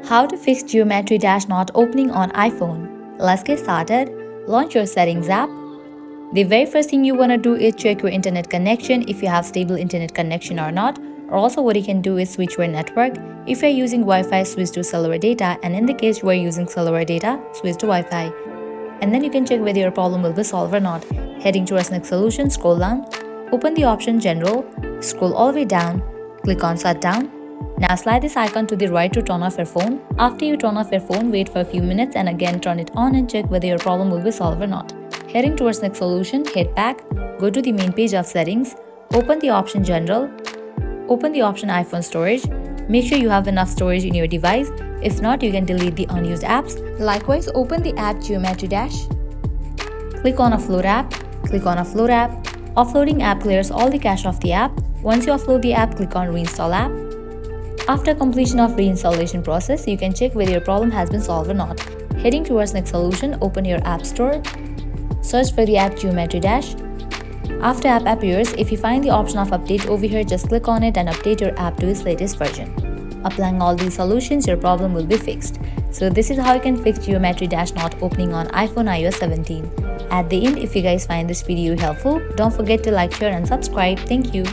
How to fix Geometry Dash not opening on iPhone. Let's get started. Launch your Settings app. The very first thing you want to do is check your internet connection if you have stable internet connection or not. Or also what you can do is switch your network. If you're using Wi-Fi, switch to cellular data, and in the case you are using cellular data, switch to Wi-Fi. And then you can check whether your problem will be solved or not. Heading towards next solution, scroll down, open the option General, scroll all the way down, click on Shutdown. Now slide this icon to the right to turn off your phone. After you turn off your phone, wait for a few minutes and again turn it on and check whether your problem will be solved or not. Heading towards next solution, head back, go to the main page of settings, open the option General, open the option iPhone storage. Make sure you have enough storage in your device. If not, you can delete the unused apps. Likewise, open the app Geometry Dash. Click on Offload app. Click on Offload app. Offloading app clears all the cache of the app. Once you offload the app, click on Reinstall app. After completion of reinstallation process, you can check whether your problem has been solved or not. Heading towards next solution, open your App Store. Search for the app Geometry Dash. After app appears, if you find the option of update over here, just click on it and update your app to its latest version. Applying all these solutions, your problem will be fixed. So this is how you can fix Geometry Dash not opening on iPhone iOS 17. At the end, if you guys find this video helpful, don't forget to like, share and subscribe. Thank you.